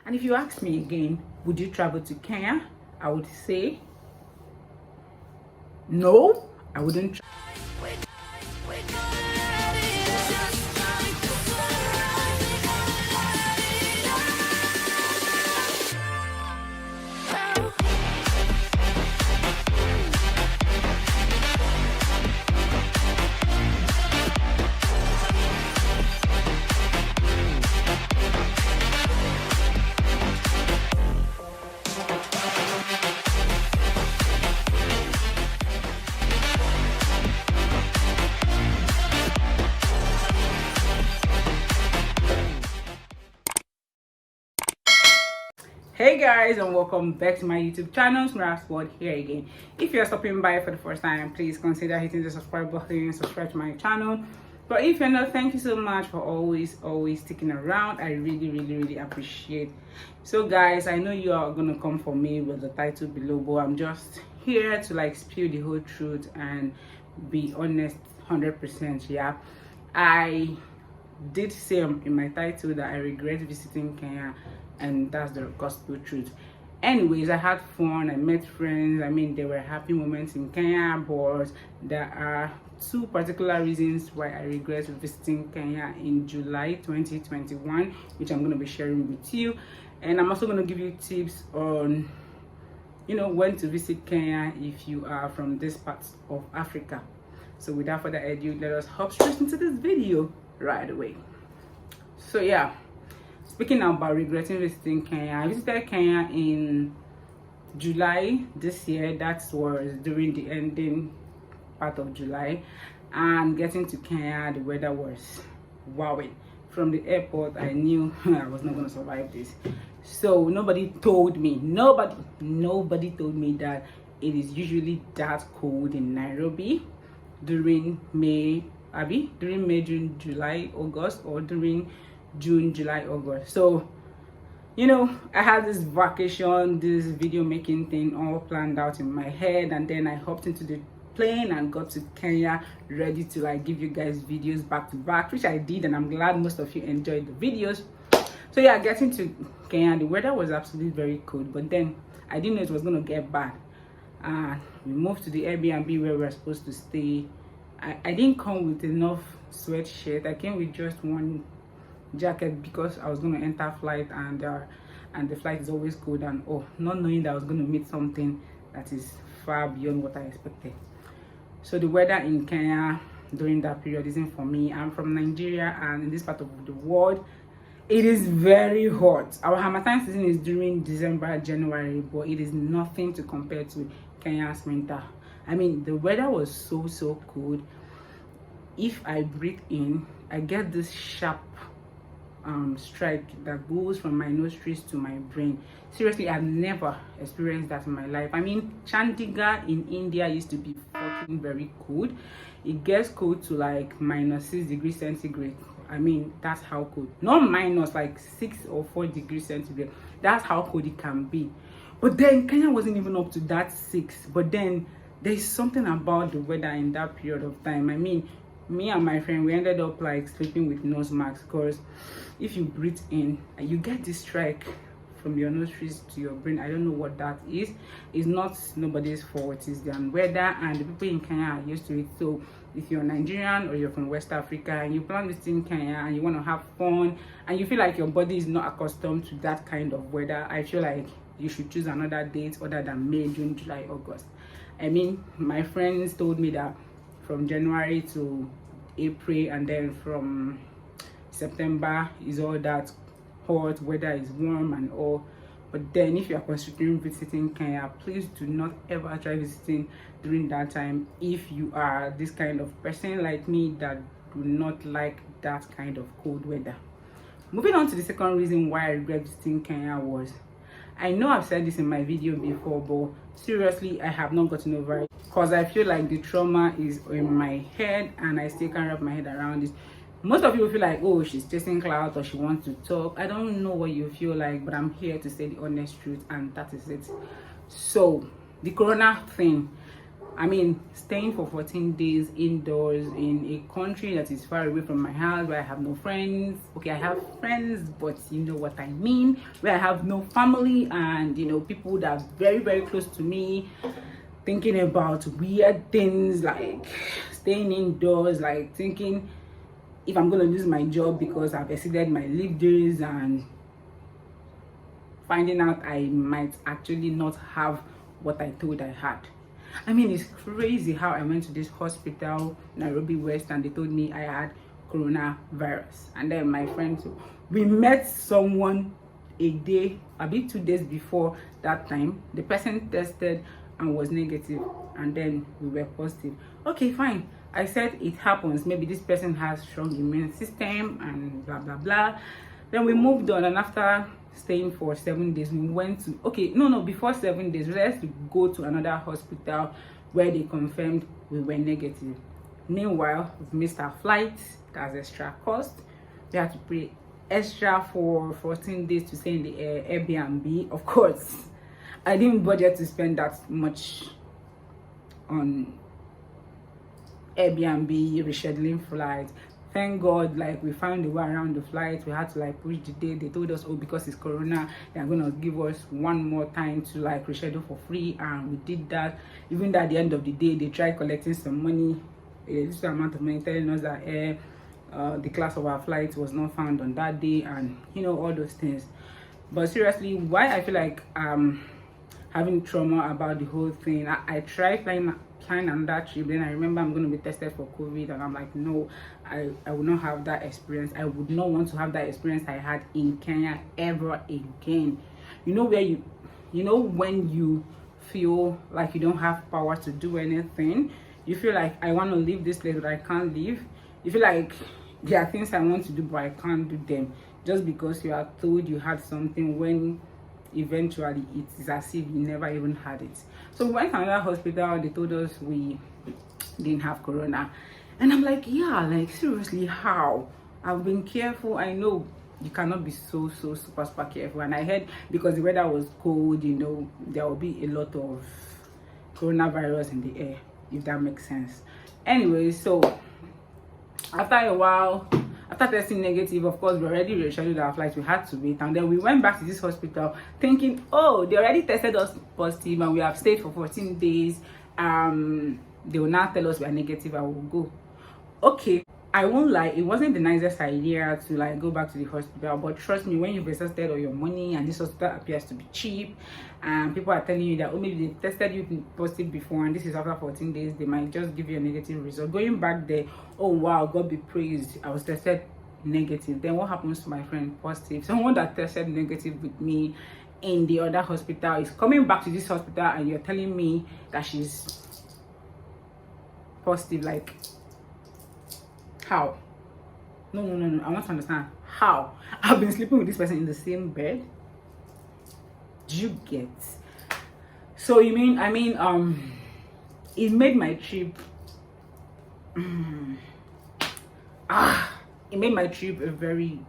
And if you ask me again, would you travel to Kenya? I would say no, I wouldn't. Hey guys, and welcome back to my YouTube channel, Mira's World here again. If you're stopping by for the first time, please consider hitting the subscribe button and subscribe to my channel. But if you're not, thank you so much for always sticking around. I really appreciate. So guys, I know you are gonna come for me with the title below, but I'm just here to like spill the whole truth and be honest 100%. Yeah, I did say in my title that I regret visiting Kenya, and that's the gospel truth. Anyways, I had fun, I met friends. I mean, there were happy moments in Kenya, but there are two particular reasons why I regret visiting Kenya in July 2021, which I'm going to be sharing with you. And I'm also going to give you tips on when to visit Kenya if you are from this part of Africa. So without further ado, let us hop straight into this video right away. So yeah, speaking about regretting visiting Kenya, I visited Kenya in July this year. That was during the ending part of July, and getting to Kenya, the weather was wowing. From the airport, I knew I was not going to survive this. So nobody told me that it is usually that cold in Nairobi during May, June, July, August, or during June, July, August. So I had this vacation, this video making thing all planned out in my head, and then I hopped into the plane and got to Kenya ready to like give you guys videos back to back, which I did, and I'm glad most of you enjoyed the videos. So yeah, getting to Kenya, the weather was absolutely very cold, but then I didn't know it was going to get bad. We moved to the Airbnb where we were supposed to stay. I didn't come with enough sweatshirt. I came with just one jacket because I was going to enter flight, and the flight is always cold, and not knowing that I was going to meet something that is far beyond what I expected. So the weather in Kenya during that period isn't for me. I'm from Nigeria, and in this part of the world it is very hot. Our Harmattan season is during December, January, but it is nothing to compare to Kenya's winter. I mean, the weather was so cold. If I breathe in, I get this sharp strike that goes from my nostrils to my brain. Seriously, I've never experienced that in my life. I mean, Chandigarh in India used to be fucking very cold. It gets cold to like -6 degrees centigrade. I mean, that's how cold. Not minus, like 6 or 4 degrees centigrade. That's how cold it can be. But then Kenya wasn't even up to that 6. But then there's something about the weather in that period of time. I mean, me and my friend, we ended up like sleeping with nose masks, because if you breathe in, you get this strike from your nostrils to your brain. I don't know what that is. It's not nobody's fault. It's the weather, and the people in Kenya are used to it. So if you're Nigerian or you're from West Africa and you plan visiting Kenya and you want to have fun and you feel like your body is not accustomed to that kind of weather, I feel like you should choose another date other than May, June, July, August. I mean, my friends told me that from January to April, and then from September is all that hot weather, is warm and all. But then if you are considering visiting Kenya, please do not ever try visiting during that time if you are this kind of person like me that do not like that kind of cold weather. Moving on to the second reason why I regret visiting Kenya was, I know I've said this in my video before, but seriously, I have not gotten over it, because I feel like the trauma is in my head and I still can't wrap my head around it. Most of you feel like, oh, she's chasing clout or she wants to talk. I don't know what you feel like, but I'm here to say the honest truth, and that is it. So the corona thing, I mean, staying for 14 days indoors in a country that is far away from my house, where I have no friends. Okay, I have friends, but you know what I mean. Where I have no family and, you know, people that are very, very close to me, thinking about weird things like staying indoors, like thinking if I'm going to lose my job because I've exceeded my leave days, and finding out I might actually not have what I thought I had. I mean, it's crazy how I went to this hospital, Nairobi West, and they told me I had coronavirus. And then my friends, we met someone a day, a bit 2 days before that time. The person tested and was negative, and then we were positive. Okay, fine. I said it happens. Maybe this person has strong immune system and blah blah blah. Then we moved on, and after staying for 7 days, we went to before 7 days, we had to go to another hospital where they confirmed we were negative. Meanwhile, we missed our flight. That's extra cost. We had to pay extra for 14 days to stay in the Airbnb. Of course, I didn't budget to spend that much on Airbnb, rescheduling flights. Thank God, like, we found a way around the flight. We had to like push the day. They told us, oh, because it's corona, they're gonna give us one more time to like reschedule for free, and we did that. Even though at the end of the day, they tried collecting some money, a little amount of money, telling us that the class of our flight was not found on that day, and you know, all those things. But seriously, why I feel like having trauma about the whole thing, I tried flying on that trip. Then I remember I'm going to be tested for COVID, and I'm like, no, I will not have that experience. I would not want to have that experience I had in Kenya ever again. You know, where you know when you feel like you don't have power to do anything, you feel like I want to leave this place but I can't leave. You feel like there are things I want to do but I can't do them, just because you are told you had something, when eventually it is as if you never even had it. So we went to another hospital. They told us we didn't have corona, and I'm like, yeah, like seriously, how? I've been careful. I know you cannot be so super careful, and I heard because the weather was cold, you know, there will be a lot of coronavirus in the air, if that makes sense. Anyway, so after a while, after testing negative, of course, we already rescheduled our flights. We had to wait, and then we went back to this hospital thinking, oh, they already tested us positive and we have stayed for 14 days. They will now tell us we are negative and we'll go. Okay, I won't lie, it wasn't the nicest idea to like go back to the hospital, but trust me, when you've invested all your money and this hospital appears to be cheap, and people are telling you that, oh, maybe they tested you positive before and this is after 14 days, they might just give you a negative result. Going back there, oh wow, God be praised, I was tested negative. Then what happens to my friend? Positive. Someone that tested negative with me in the other hospital is coming back to this hospital, and you're telling me that she's positive. Like, how? No, I want to understand how. I've been sleeping with this person in the same bed. Do you get? So you mean, I mean, it made my trip it made my trip a very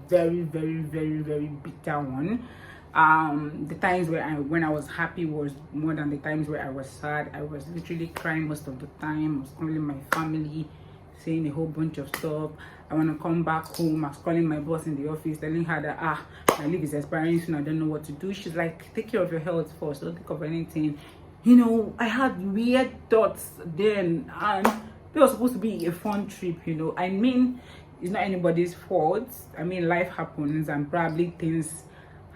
bitter one. The times when I was happy was more than the times where I was sad. I was literally crying most of the time. I was calling my family, saying a whole bunch of stuff. I want to come back home. I was calling my boss in the office, telling her that my leave is expiring soon, I don't know what to do. She's like, take care of your health first, don't think of anything. You know, I had weird thoughts then, and it was supposed to be a fun trip, you know. I mean, it's not anybody's fault. I mean, life happens, and probably things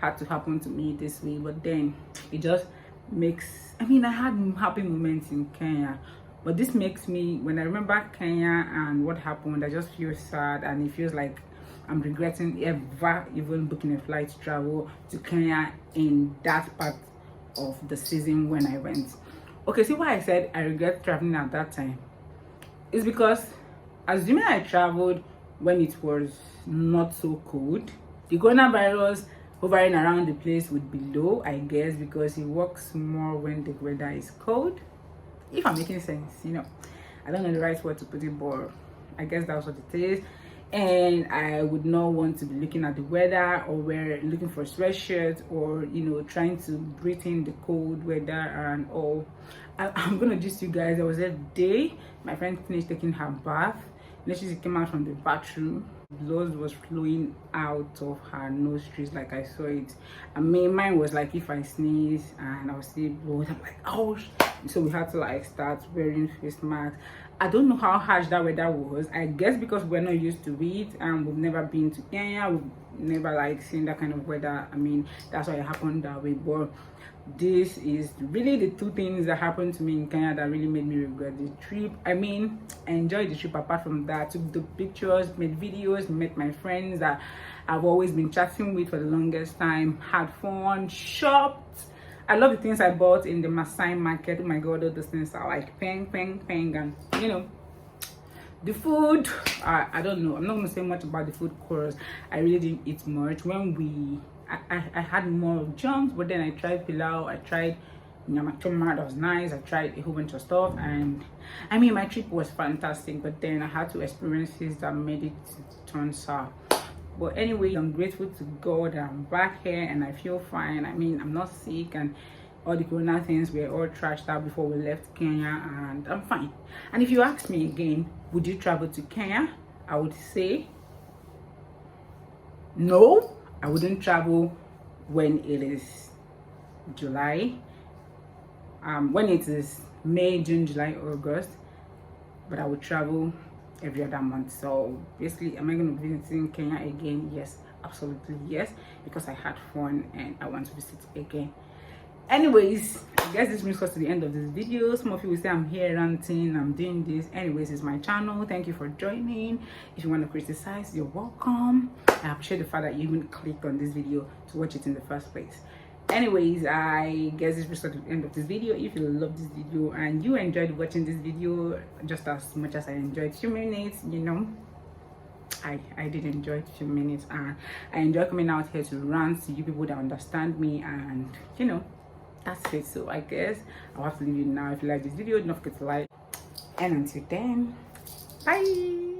had to happen to me this way, but then it just makes, I mean, I had happy moments in Kenya, but this makes me, when I remember Kenya and what happened, I just feel sad, and it feels like I'm regretting ever even booking a flight to travel to Kenya in that part of the season when I went. Okay, see why I said I regret traveling at that time? It's because, assuming I traveled when it was not so cold, the coronavirus hovering around the place would be low, I guess, because it works more when the weather is cold. If I'm making sense, you know, I don't know the right word to put it, but I guess that's what it is. and I would not want to be looking at the weather or looking for sweatshirts or trying to breathe in the cold weather and all. I'm gonna just you guys, there was a day my friend finished taking her bath, and she came out from the bathroom. Blood was flowing out of her nostrils, like I saw it. I mean, mine was like if I sneeze and I was see blood, I'm like, oh. So we had to like start wearing face masks. I don't know how harsh that weather was. I guess because we're not used to it and we've never been to Kenya, we've never like seen that kind of weather. I mean, that's why it happened that way. But this is really the two things that happened to me in Kenya that really made me regret the trip. I mean, I enjoyed the trip. Apart from that, took the pictures, made videos, met my friends that I've always been chatting with for the longest time, had fun, shopped. I love the things I bought in the Maasai market. Oh my god, all those things are like peng, and the food, I don't know. I'm not gonna say much about the food because I really didn't eat much. When I had more junk, but then I tried pilau, I tried nyamachoma, that was nice. I tried a whole bunch of stuff, and I mean my trip was fantastic, but then I had to experience things that made it turn sour. But anyway, I'm grateful to God that I'm back here and I feel fine. I mean, I'm not sick, and all the corona things were all trashed out before we left Kenya, and I'm fine. And if you ask me again, would you travel to Kenya? I would say no. I wouldn't travel when it is July. When it is May, June, July, August, but I would travel every other month. So basically, am I going to be visiting Kenya again? Yes, absolutely yes, because I had fun and I want to visit again. Anyways, I guess this brings us to the end of this video. Some of you will say I'm here ranting, I'm doing this. Anyways, it's my channel. Thank you for joining. If you want to criticize, you're welcome. I appreciate the fact that you even clicked on this video to watch it in the first place. Anyways, I guess this brings us to the end of this video. If you love this video and you enjoyed watching this video just as much as I enjoyed few minutes, I did enjoy a few minutes, and I enjoy coming out here to rant to you people that understand me, and that's it. So I guess I'll have to leave you now. If you like this video, don't forget to like, and until then, bye.